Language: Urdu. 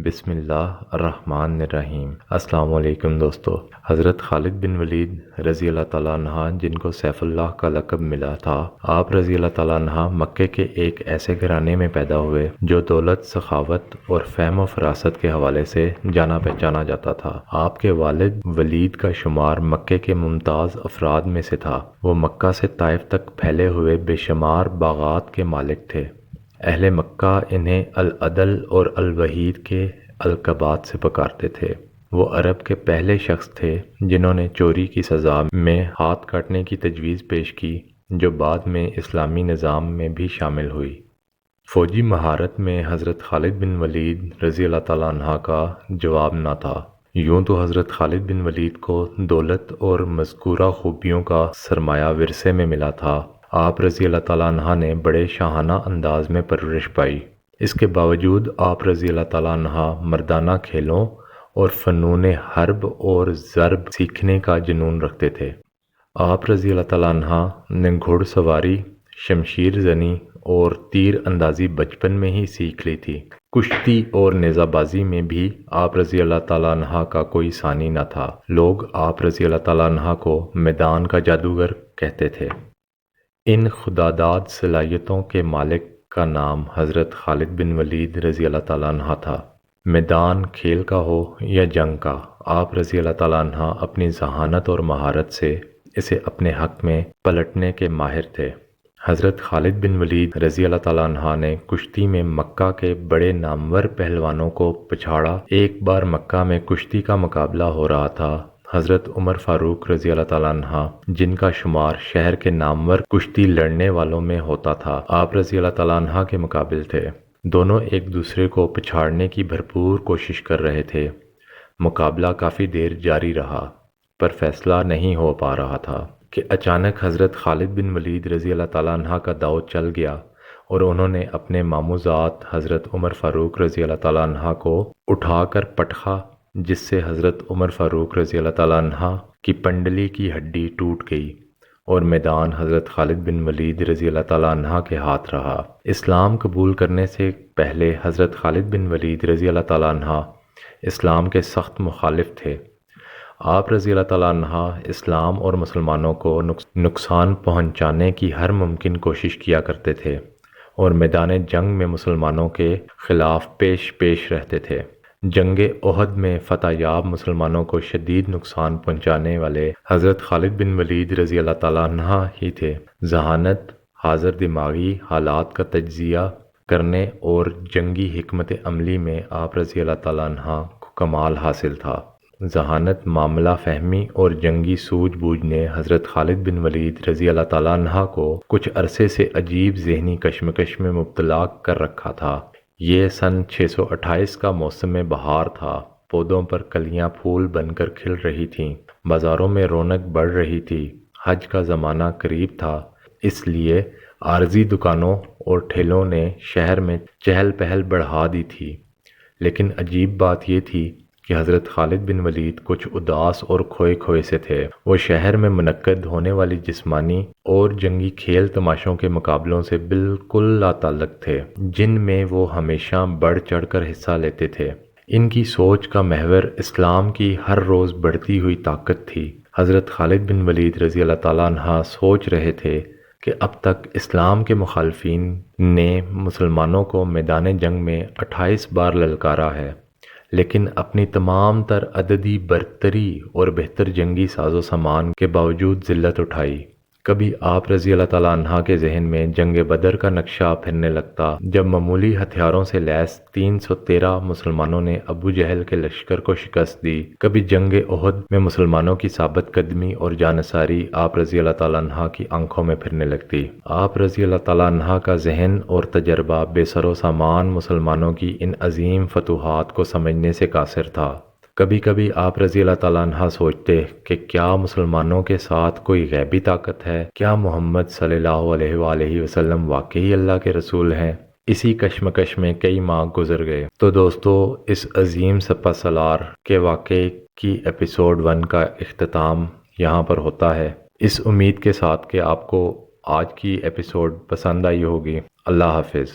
بسم اللہ الرحمن الرحیم۔ السلام علیکم دوستو۔ حضرت خالد بن ولید رضی اللہ تعالیٰ عنہ جن کو سیف اللہ کا لقب ملا تھا، آپ رضی اللہ تعالیٰ عنہ مکے کے ایک ایسے گھرانے میں پیدا ہوئے جو دولت، سخاوت اور فہم و فراست کے حوالے سے جانا پہچانا جاتا تھا۔ آپ کے والد ولید کا شمار مکے کے ممتاز افراد میں سے تھا۔ وہ مکہ سے طائف تک پھیلے ہوئے بے شمار باغات کے مالک تھے۔ اہل مکہ انہیں العدل اور الوحید کے القابات سے پکارتے تھے۔ وہ عرب کے پہلے شخص تھے جنہوں نے چوری کی سزا میں ہاتھ کاٹنے کی تجویز پیش کی، جو بعد میں اسلامی نظام میں بھی شامل ہوئی۔ فوجی مہارت میں حضرت خالد بن ولید رضی اللہ تعالیٰ عنہ کا جواب نہ تھا۔ یوں تو حضرت خالد بن ولید کو دولت اور مذکورہ خوبیوں کا سرمایہ ورثے میں ملا تھا۔ آپ رضی اللہ تعالیٰ عنہ نے بڑے شاہانہ انداز میں پرورش پائی۔ اس کے باوجود آپ رضی اللہ تعالیٰ عنہ مردانہ کھیلوں اور فنون حرب اور ضرب سیکھنے کا جنون رکھتے تھے۔ آپ رضی اللہ تعالیٰ عنہ نے گھوڑ سواری، شمشیر زنی اور تیر اندازی بچپن میں ہی سیکھ لی تھی۔ کشتی اور نیزہ بازی میں بھی آپ رضی اللہ تعالیٰ عنہ کا کوئی ثانی نہ تھا۔ لوگ آپ رضی اللہ تعالیٰ عنہ کو میدان کا جادوگر کہتے تھے۔ ان خداداد صلاحیتوں کے مالک کا نام حضرت خالد بن ولید رضی اللہ تعالیٰ عنہ تھا۔ میدان کھیل کا ہو یا جنگ کا، آپ رضی اللہ تعالیٰ عنہ اپنی ذہانت اور مہارت سے اسے اپنے حق میں پلٹنے کے ماہر تھے۔ حضرت خالد بن ولید رضی اللہ تعالیٰ عنہ نے کشتی میں مکہ کے بڑے نامور پہلوانوں کو پچھاڑا۔ ایک بار مکہ میں کشتی کا مقابلہ ہو رہا تھا۔ حضرت عمر فاروق رضی اللہ تعالیٰ عنہ جن کا شمار شہر کے نامور کشتی لڑنے والوں میں ہوتا تھا، آپ رضی اللہ تعالیٰ عنہ کے مقابل تھے۔ دونوں ایک دوسرے کو پچھاڑنے کی بھرپور کوشش کر رہے تھے۔ مقابلہ کافی دیر جاری رہا، پر فیصلہ نہیں ہو پا رہا تھا کہ اچانک حضرت خالد بن ولید رضی اللہ تعالیٰ عنہ کا داؤ چل گیا اور انہوں نے اپنے ماموزاد حضرت عمر فاروق رضی اللہ تعالیٰ عنہ کو اٹھا کر پٹخا، جس سے حضرت عمر فاروق رضی اللہ تعالیٰ عنہ کی پنڈلی کی ہڈی ٹوٹ گئی اور میدان حضرت خالد بن ولید رضی اللہ تعالیٰ عنہ کے ہاتھ رہا۔ اسلام قبول کرنے سے پہلے حضرت خالد بن ولید رضی اللہ تعالیٰ عنہ اسلام کے سخت مخالف تھے۔ آپ رضی اللہ تعالیٰ عنہ اسلام اور مسلمانوں کو نقصان پہنچانے کی ہر ممکن کوشش کیا کرتے تھے اور میدان جنگ میں مسلمانوں کے خلاف پیش رہتے تھے۔ جنگ احد میں فتح یاب مسلمانوں کو شدید نقصان پہنچانے والے حضرت خالد بن ولید رضی اللہ تعالیٰ عنہ ہی تھے۔ ذہانت، حاضر دماغی حالات کا تجزیہ کرنے اور جنگی حکمت عملی میں آپ رضی اللہ تعالیٰ عنہ کو کمال حاصل تھا۔ ذہانت، معاملہ فہمی اور جنگی سوجھ بوجھ نے حضرت خالد بن ولید رضی اللہ تعالیٰ عنہ کو کچھ عرصے سے عجیب ذہنی کشمکش میں مبتلا کر رکھا تھا۔ یہ سن 628 کا موسم بہار تھا۔ پودوں پر کلیاں پھول بن کر کھل رہی تھیں، بازاروں میں رونق بڑھ رہی تھی۔ حج کا زمانہ قریب تھا، اس لیے عارضی دکانوں اور ٹھیلوں نے شہر میں چہل پہل بڑھا دی تھی۔ لیکن عجیب بات یہ تھی کہ حضرت خالد بن ولید کچھ اداس اور کھوئے سے تھے۔ وہ شہر میں منعقد ہونے والی جسمانی اور جنگی کھیل تماشوں کے مقابلوں سے بالکل لا تعلق تھے، جن میں وہ ہمیشہ بڑھ چڑھ کر حصہ لیتے تھے۔ ان کی سوچ کا محور اسلام کی ہر روز بڑھتی ہوئی طاقت تھی۔ حضرت خالد بن ولید رضی اللہ تعالیٰ عنہ سوچ رہے تھے کہ اب تک اسلام کے مخالفین نے مسلمانوں کو میدان جنگ میں 28 بار للکارا ہے، لیکن اپنی تمام تر عددی برتری اور بہتر جنگی ساز و سامان کے باوجود ذلت اٹھائی۔ کبھی آپ رضی اللہ تعالیٰ عنہ کے ذہن میں جنگ بدر کا نقشہ پھرنے لگتا، جب معمولی ہتھیاروں سے لیس 313 مسلمانوں نے ابو جہل کے لشکر کو شکست دی۔ کبھی جنگ احد میں مسلمانوں کی ثابت قدمی اور جانثاری آپ رضی اللہ تعالیٰ عنہ کی آنکھوں میں پھرنے لگتی۔ آپ رضی اللہ تعالیٰ عنہ کا ذہن اور تجربہ بے سر و سامان مسلمانوں کی ان عظیم فتوحات کو سمجھنے سے قاصر تھا۔ کبھی کبھی آپ رضی اللہ تعالیٰ عنہ سوچتے کہ کیا مسلمانوں کے ساتھ کوئی غیبی طاقت ہے؟ کیا محمد صلی اللہ علیہ وآلہ وسلم واقعی اللہ کے رسول ہیں؟ اسی کشمکش میں کئی ماہ گزر گئے۔ تو دوستو، اس عظیم سپہ سالار کے واقعے کی ایپیسوڈ 1 کا اختتام یہاں پر ہوتا ہے، اس امید کے ساتھ کہ آپ کو آج کی ایپیسوڈ پسند آئی ہوگی۔ اللہ حافظ۔